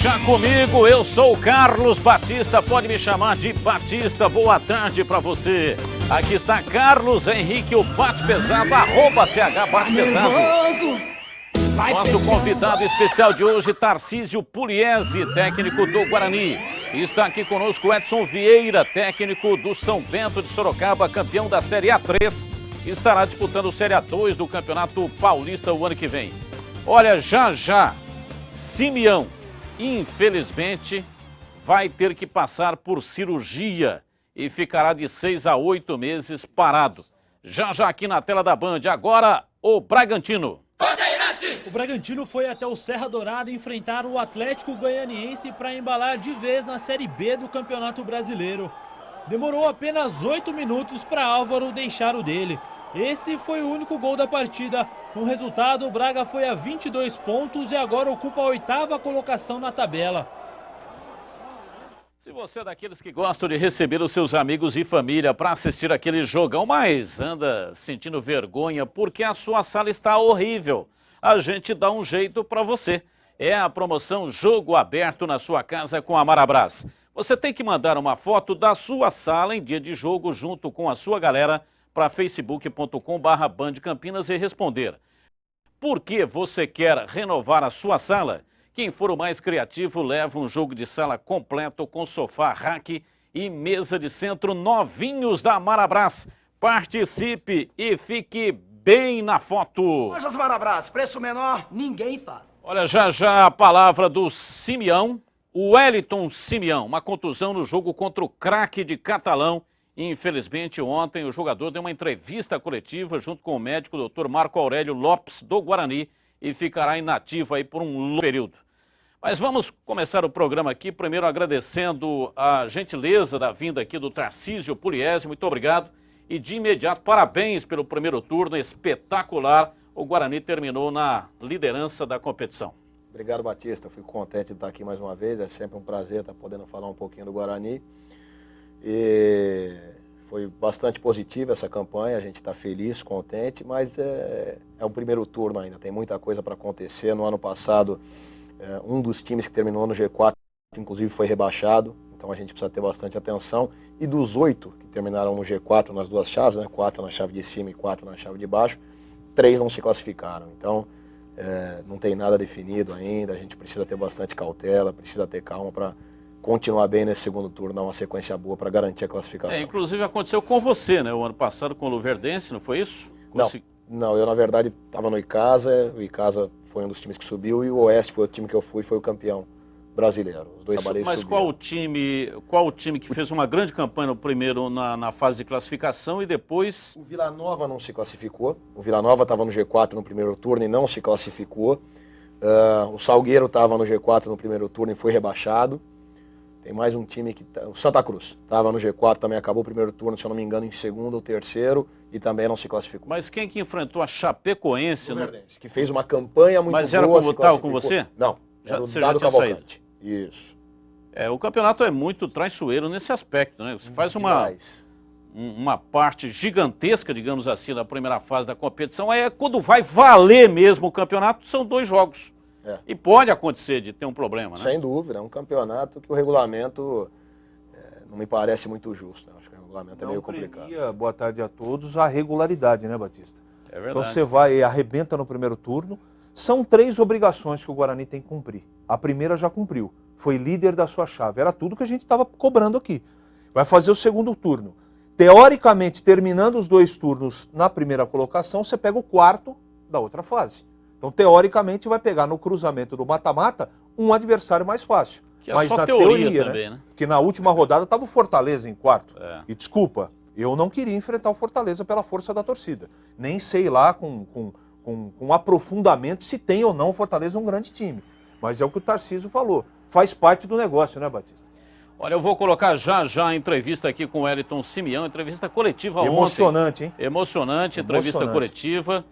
já comigo, eu sou o Carlos Batista, pode me chamar de Batista, boa tarde pra você. Aqui está Carlos Henrique, o Bate Pesado, @CH Bate Pesado. Nosso convidado especial de hoje, Tarcísio Pugliese, técnico do Guarani. Está aqui conosco Edson Vieira, técnico do São Bento de Sorocaba, campeão da Série A3. Estará disputando a Série A2 do Campeonato Paulista o ano que vem. Olha, já, Simeão, infelizmente, vai ter que passar por cirurgia e ficará de 6 a 8 meses parado. Já aqui na tela da Band, agora o Bragantino. O Bragantino foi até o Serra Dourada enfrentar o Atlético Goianiense para embalar de vez na Série B do Campeonato Brasileiro. Demorou apenas 8 minutos para Álvaro deixar o dele. Esse foi o único gol da partida. Com o resultado, o Braga foi a 22 pontos e agora ocupa a 8ª colocação na tabela. Se você é daqueles que gostam de receber os seus amigos e família para assistir aquele jogão, mas anda sentindo vergonha porque a sua sala está horrível, a gente dá um jeito para você. É a promoção Jogo Aberto na sua casa com a Marabras. Você tem que mandar uma foto da sua sala em dia de jogo junto com a sua galera para facebook.com/bandcampinas e responder. Por que você quer renovar a sua sala? Quem for o mais criativo leva um jogo de sala completo com sofá, rack e mesa de centro novinhos da Marabras. Participe e fique bem na foto. Lojas Marabras, preço menor, ninguém faz. Olha, já a palavra do Simeão, o Wellington Simeão, uma contusão no jogo contra o craque de Catalão. Infelizmente, ontem o jogador deu uma entrevista coletiva junto com o médico Dr. Marco Aurélio Lopes do Guarani e ficará inativo aí por um longo período. Mas vamos começar o programa aqui, primeiro agradecendo a gentileza da vinda aqui do Tarcísio Pugliese, muito obrigado. E de imediato, parabéns pelo primeiro turno, espetacular. O Guarani terminou na liderança da competição. Obrigado, Batista. Fui contente de estar aqui mais uma vez. É sempre um prazer estar podendo falar um pouquinho do Guarani. E foi bastante positiva essa campanha. A gente está feliz, contente, mas é um primeiro turno ainda. Tem muita coisa para acontecer. No ano passado, um dos times que terminou no G4, inclusive, foi rebaixado. Então a gente precisa ter bastante atenção. E dos 8 que terminaram no G4 nas duas chaves, né, 4 na chave de cima e 4 na chave de baixo, 3 não se classificaram. Então não tem nada definido ainda, a gente precisa ter bastante cautela, precisa ter calma para continuar bem nesse segundo turno, dar uma sequência boa para garantir a classificação. Inclusive aconteceu com você, né? O ano passado com o Luverdense, não foi isso? Não, eu na verdade estava no Icasa, o Icasa foi um dos times que subiu e o Oeste foi o time que eu fui, foi o campeão brasileiro. Os dois Mas qual o time que fez uma grande campanha no primeiro na fase de classificação e depois... O Vila Nova não se classificou. O Vila Nova estava no G4 no primeiro turno e não se classificou. O Salgueiro estava no G4 no primeiro turno e foi rebaixado. Tem mais um time que... O Santa Cruz estava no G4, também acabou o primeiro turno, se eu não me engano, em segundo ou terceiro e também não se classificou. Mas quem que enfrentou a Chapecoense? Que fez uma campanha muito boa. Mas era como estava com você? Não, era o Dado Cavalcante. Isso. O campeonato é muito traiçoeiro nesse aspecto, né? Você faz uma parte gigantesca, digamos assim, da primeira fase da competição. Quando vai valer mesmo o campeonato, são 2 jogos. E pode acontecer de ter um problema, né? Sem dúvida, é um campeonato que o regulamento não me parece muito justo. Né? Acho que o regulamento é meio complicado. Boa tarde a todos, a regularidade, né, Batista? É verdade. Então você vai e arrebenta no primeiro turno. São 3 obrigações que o Guarani tem que cumprir. A primeira já cumpriu, foi líder da sua chave. Era tudo que a gente estava cobrando aqui. Vai fazer o segundo turno. Teoricamente, terminando os 2 turnos na primeira colocação, você pega o 4º da outra fase. Então, teoricamente, vai pegar no cruzamento do mata-mata um adversário mais fácil. Que é mas só na teoria também, né? Porque na última rodada estava o Fortaleza em 4º. E desculpa, eu não queria enfrentar o Fortaleza pela força da torcida. Nem sei lá com aprofundamento se tem ou não o Fortaleza um grande time. Mas é o que o Tarcísio falou. Faz parte do negócio, né, Batista? Olha, eu vou colocar já a entrevista aqui com o Wellington Simeão, entrevista coletiva ontem. Emocionante, hein? Emocionante, entrevista coletiva.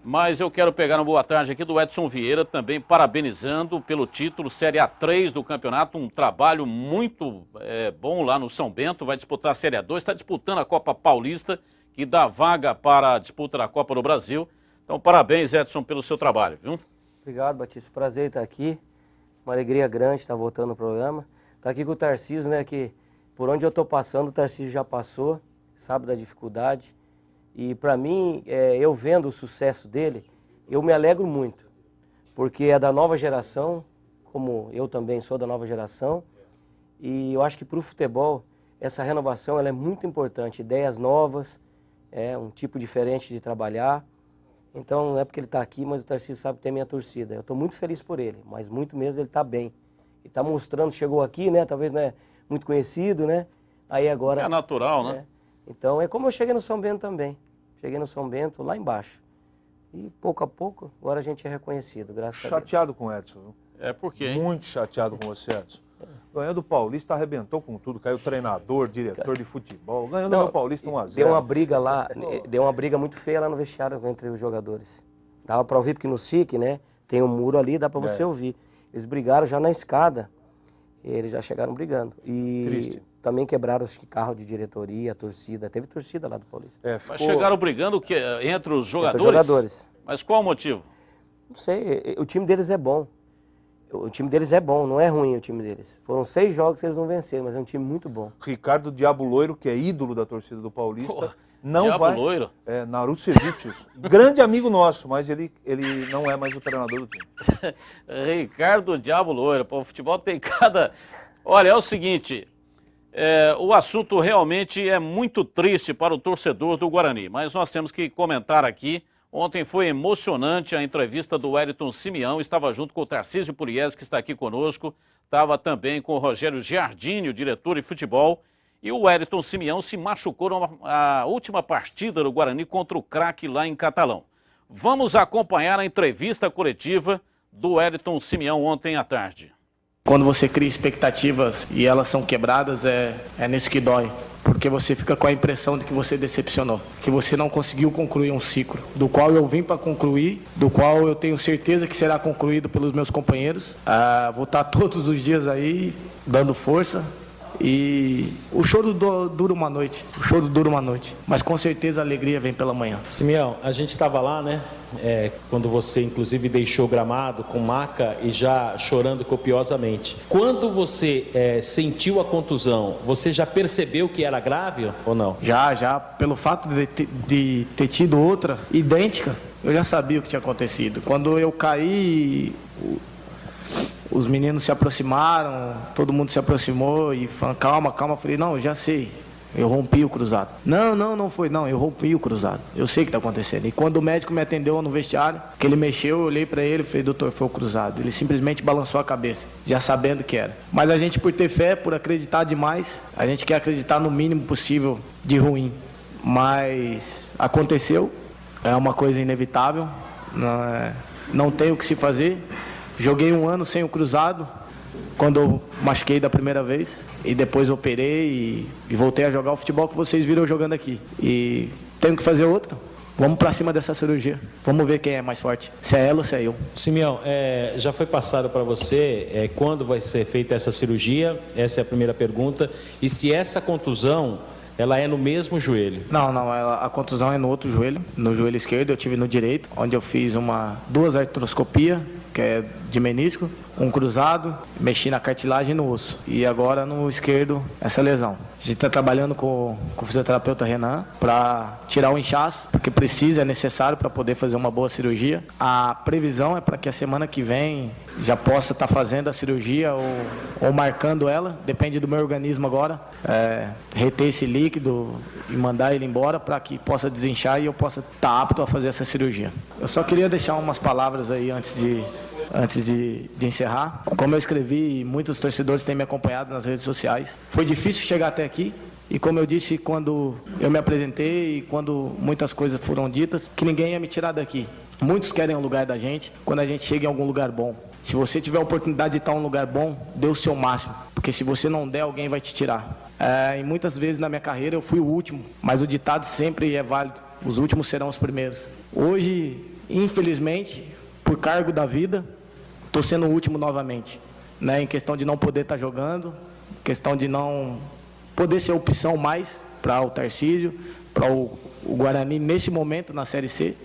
Mas eu quero pegar uma boa tarde aqui do Edson Vieira, também parabenizando pelo título Série A3 do campeonato, um trabalho muito bom lá no São Bento, vai disputar a Série A2, está disputando a Copa Paulista, que dá vaga para a disputa da Copa do Brasil. Então, parabéns, Edson, pelo seu trabalho, viu? Obrigado, Batista. Prazer estar aqui. uma alegria grande estar voltando no programa. Tá aqui com o Tarcísio, né, que por onde eu estou passando, o Tarcísio já passou, sabe da dificuldade. E para mim, eu vendo o sucesso dele, eu me alegro muito, porque é da nova geração, como eu também sou da nova geração, e eu acho que para o futebol, essa renovação ela é muito importante, ideias novas, um tipo diferente de trabalhar. Então não é porque ele está aqui, mas o Tarcísio sabe que tem minha torcida. Eu estou muito feliz por ele, mas muito mesmo ele está bem. Ele está mostrando, chegou aqui, né? Talvez não é muito conhecido, né? Aí agora... É natural, né? Então é como eu cheguei no São Bento também. Cheguei no São Bento lá embaixo. E pouco a pouco, agora a gente é reconhecido, graças a Deus. Chateado com o Edson, viu? É porque, hein? Muito chateado com você, Edson. Ganhando o Paulista, arrebentou com tudo. Caiu treinador, diretor de futebol. Ganhando o Paulista 1-0. Deu uma briga lá, deu uma briga muito feia lá no vestiário entre os jogadores. Dava para ouvir, porque no SIC, né, tem um muro ali, dá para você ouvir. Eles brigaram já na escada. Eles já chegaram brigando. E triste. Também quebraram acho que carro de diretoria, torcida. Teve torcida lá do Paulista. Mas chegaram brigando entre os jogadores? Entre os jogadores. Mas qual o motivo? Não sei, o time deles é bom. O time deles é bom, não é ruim o time deles. Foram 6 jogos que eles não venceram, mas é um time muito bom. Ricardo Diabo Loiro, que é ídolo da torcida do Paulista, Pô, não Diabo vai... Loiro? Narucevicius, grande amigo nosso, mas ele não é mais o treinador do time. Ricardo Diabo Loiro. Pô, o futebol tem cada... Olha, é o seguinte, o assunto realmente é muito triste para o torcedor do Guarani, mas nós temos que comentar aqui. Ontem foi emocionante a entrevista do Wellington Simeão, estava junto com o Tarcísio Pugliese, que está aqui conosco, estava também com o Rogério Giardini, o diretor de futebol, e o Wellington Simeão se machucou na última partida do Guarani contra o Craque lá em Catalão. Vamos acompanhar a entrevista coletiva do Wellington Simeão ontem à tarde. Quando você cria expectativas e elas são quebradas, é nisso que dói. Porque você fica com a impressão de que você decepcionou, que você não conseguiu concluir um ciclo, do qual eu vim para concluir, do qual eu tenho certeza que será concluído pelos meus companheiros. Vou estar todos os dias aí, dando força. E o choro dura uma noite, mas com certeza a alegria vem pela manhã. Simeão, a gente estava lá, né, quando você inclusive deixou o gramado com maca e já chorando copiosamente. Quando você sentiu a contusão, você já percebeu que era grave ou não? Já, pelo fato de ter tido outra idêntica, eu já sabia o que tinha acontecido. Quando eu caí... Os meninos se aproximaram, todo mundo se aproximou e falaram, calma. Eu falei, não, eu já sei, eu rompi o cruzado. Não foi, eu rompi o cruzado. Eu sei o que está acontecendo. E quando o médico me atendeu no vestiário, que ele mexeu, eu olhei para ele e falei, doutor, foi o cruzado. Ele simplesmente balançou a cabeça, já sabendo que era. Mas a gente, por ter fé, por acreditar demais, a gente quer acreditar no mínimo possível de ruim. Mas aconteceu, é uma coisa inevitável, não tem o que se fazer. Joguei 1 ano sem o cruzado, quando eu machuquei da primeira vez, e depois operei e voltei a jogar o futebol que vocês viram eu jogando aqui. E tenho que fazer outra. Vamos para cima dessa cirurgia. Vamos ver quem é mais forte. Se é ela ou se é eu. Simeão, já foi passado para você quando vai ser feita essa cirurgia? Essa é a primeira pergunta. E se essa contusão, ela é no mesmo joelho? Não, a contusão é no outro joelho. No joelho esquerdo, eu tive no direito, onde eu fiz 2 artroscopias, que é de menisco, um cruzado, mexi na cartilagem e no osso. E agora no esquerdo, essa lesão. A gente está trabalhando com o fisioterapeuta Renan para tirar o inchaço, porque é necessário para poder fazer uma boa cirurgia. A previsão é para que a semana que vem já possa estar fazendo a cirurgia ou marcando ela, depende do meu organismo agora, reter esse líquido e mandar ele embora para que possa desinchar e eu possa estar apto a fazer essa cirurgia. Eu só queria deixar umas palavras aí antes de encerrar. Como eu escrevi, muitos torcedores têm me acompanhado nas redes sociais. Foi difícil chegar até aqui e, como eu disse quando eu me apresentei e quando muitas coisas foram ditas, que ninguém ia me tirar daqui. Muitos querem o lugar da gente quando a gente chega em algum lugar bom. Se você tiver a oportunidade de estar em um lugar bom, dê o seu máximo, porque se você não der, alguém vai te tirar. E muitas vezes na minha carreira eu fui o último, mas o ditado sempre é válido: os últimos serão os primeiros. Hoje, infelizmente, por cargo da vida, estou sendo o último novamente, né? Em questão de não poder estar jogando, questão de não poder ser opção mais para o Tarcísio, para o Guarani nesse momento na Série C,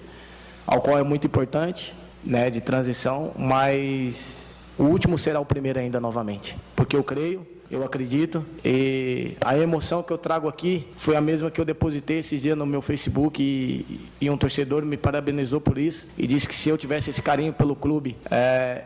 ao qual é muito importante, né, de transição, mas o último será o primeiro ainda novamente. Porque eu creio, eu acredito, e a emoção que eu trago aqui foi a mesma que eu depositei esses dias no meu Facebook e um torcedor me parabenizou por isso e disse que se eu tivesse esse carinho pelo clube,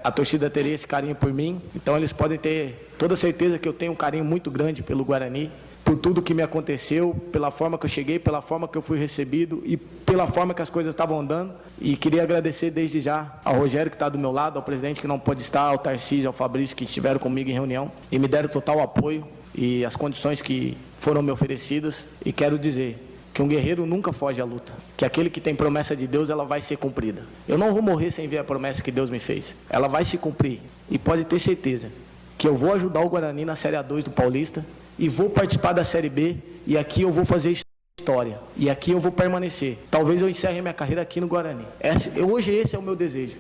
a torcida teria esse carinho por mim. Então eles podem ter toda certeza que eu tenho um carinho muito grande pelo Guarani, por tudo que me aconteceu, pela forma que eu cheguei, pela forma que eu fui recebido e pela forma que as coisas estavam andando. E queria agradecer desde já ao Rogério, que está do meu lado, ao presidente que não pode estar, ao Tarcísio, ao Fabrício, que estiveram comigo em reunião e me deram total apoio e as condições que foram me oferecidas. E quero dizer que um guerreiro nunca foge à luta, que aquele que tem promessa de Deus, ela vai ser cumprida. Eu não vou morrer sem ver a promessa que Deus me fez. Ela vai se cumprir e pode ter certeza que eu vou ajudar o Guarani na Série A2 do Paulista e vou participar da Série B, e aqui eu vou fazer história, e aqui eu vou permanecer. Talvez eu encerre minha carreira aqui no Guarani. Hoje esse é o meu desejo.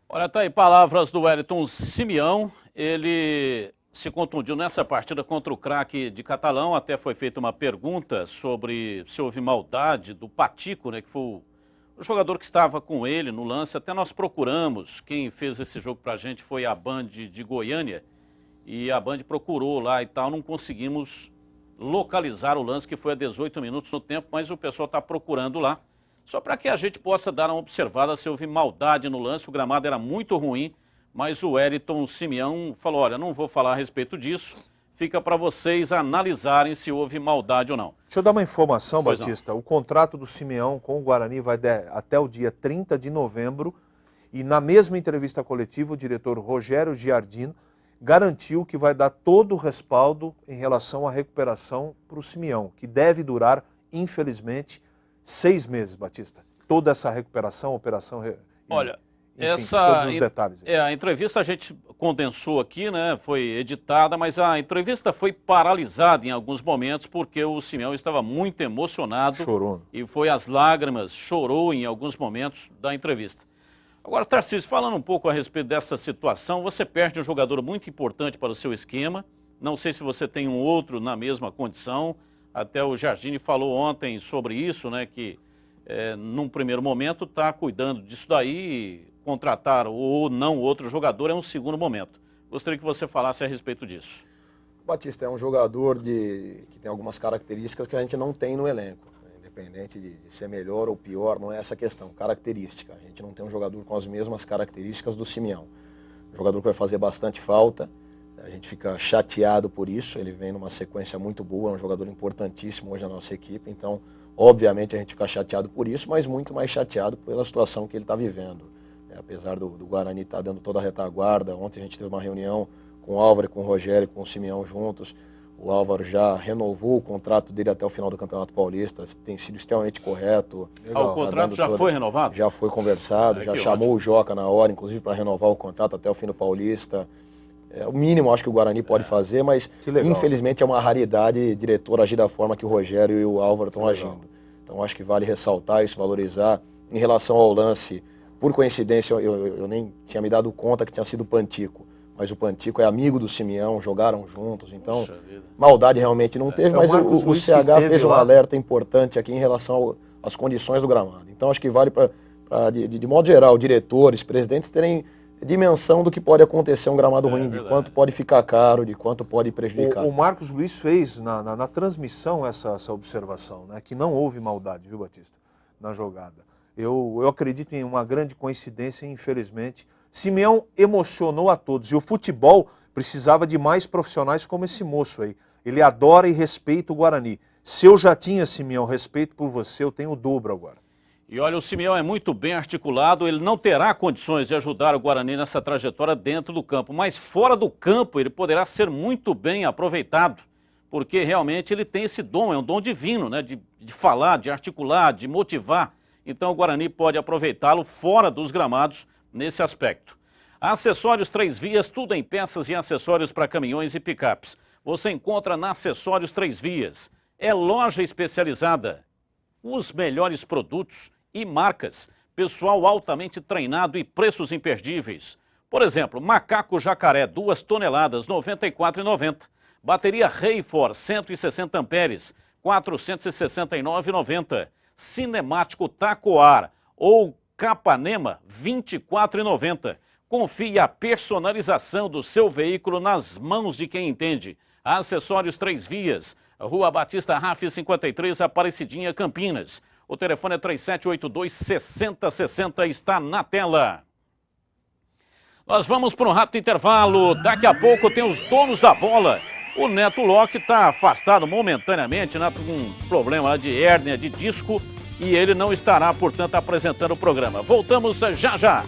Olha, tá aí palavras do Wellington Simeão. Ele se contundiu nessa partida contra o craque de Catalão. Até foi feita uma pergunta sobre se houve maldade do Patico, né, que foi o jogador que estava com ele no lance. Até nós procuramos, quem fez esse jogo pra gente foi a Band de Goiânia, e a Band procurou lá e tal, não conseguimos localizar o lance, que foi a 18 minutos no tempo, mas o pessoal está procurando lá, só para que a gente possa dar uma observada se houve maldade no lance. O gramado era muito ruim, mas o Wellington Simeão falou, olha, não vou falar a respeito disso, fica para vocês analisarem se houve maldade ou não. Deixa eu dar uma informação, Pois Batista. O contrato do Simeão com o Guarani vai até o dia 30 de novembro, e na mesma entrevista coletiva, o diretor Rogério Giardino garantiu que vai dar todo o respaldo em relação à recuperação para o Simeão, que deve durar, infelizmente, 6 meses, Batista. Toda essa recuperação, operação... Olha, enfim, todos os detalhes. A entrevista a gente condensou aqui, né? Foi editada, mas a entrevista foi paralisada em alguns momentos porque o Simeão estava muito emocionado. Chorou. E foi às lágrimas, chorou em alguns momentos da entrevista. Agora, Tarcísio, falando um pouco a respeito dessa situação, você perde um jogador muito importante para o seu esquema. Não sei se você tem um outro na mesma condição. Até o Jardine falou ontem sobre isso, né? Que num primeiro momento está cuidando disso daí, contratar ou não outro jogador é um segundo momento. Gostaria que você falasse a respeito disso. Batista é um jogador que tem algumas características que a gente não tem no elenco. Independente de ser melhor ou pior, não é essa questão, característica. A gente não tem um jogador com as mesmas características do Simeão. Um jogador que vai fazer bastante falta, a gente fica chateado por isso, ele vem numa sequência muito boa, é um jogador importantíssimo hoje na nossa equipe, então, obviamente, a gente fica chateado por isso, mas muito mais chateado pela situação que ele está vivendo. Apesar do Guarani estar dando toda a retaguarda, ontem a gente teve uma reunião com o Álvaro, com o Rogério, com o Simeão juntos. O Álvaro já renovou o contrato dele até o final do Campeonato Paulista, tem sido extremamente correto. O contrato já foi renovado? Já foi conversado, já chamou o Joca na hora, inclusive para renovar o contrato até o fim do Paulista. É o mínimo, acho que o Guarani pode fazer, mas infelizmente é uma raridade diretor agir da forma que o Rogério e o Álvaro estão agindo. Então acho que vale ressaltar isso, valorizar. Em relação ao lance, por coincidência, eu nem tinha me dado conta que tinha sido o Pantico. Mas o Pantico é amigo do Simeão, jogaram juntos, então maldade realmente não teve, mas o CH fez um alerta importante aqui em relação às condições do gramado. Então acho que vale para, de modo geral, diretores, presidentes terem dimensão do que pode acontecer um gramado ruim, de quanto pode ficar caro, de quanto pode prejudicar. O Marcos Luiz fez na transmissão essa observação, né, que não houve maldade, viu, Batista, na jogada. Eu acredito em uma grande coincidência, infelizmente. Simeão emocionou a todos e o futebol precisava de mais profissionais como esse moço aí. Ele adora e respeita o Guarani. Se eu já tinha, Simeão, respeito por você, eu tenho o dobro agora. E olha, o Simeão é muito bem articulado, ele não terá condições de ajudar o Guarani nessa trajetória dentro do campo, mas fora do campo ele poderá ser muito bem aproveitado, porque realmente ele tem esse dom, é um dom divino, né, de falar, de articular, de motivar. Então o Guarani pode aproveitá-lo fora dos gramados nesse aspecto. Acessórios 3 Vias, tudo em peças e acessórios para caminhões e picapes. Você encontra na Acessórios 3 Vias. É loja especializada. Os melhores produtos e marcas. Pessoal altamente treinado e preços imperdíveis. Por exemplo, Macaco Jacaré, 2 toneladas, R$ 94,90. Bateria Reifor, 160 amperes, R$ 469,90. Cinemático Tacoar ou Capanema, R$ 24,90. Confie a personalização do seu veículo nas mãos de quem entende. Acessórios 3 Vias, Rua Batista Raf 53, Aparecidinha, Campinas. O telefone é 3782-6060, está na tela. Nós vamos para um rápido intervalo. Daqui a pouco tem os donos da bola. O Neto Locke está afastado momentaneamente, né, com um problema de hérnia de disco, e ele não estará, portanto, apresentando o programa. Voltamos já já.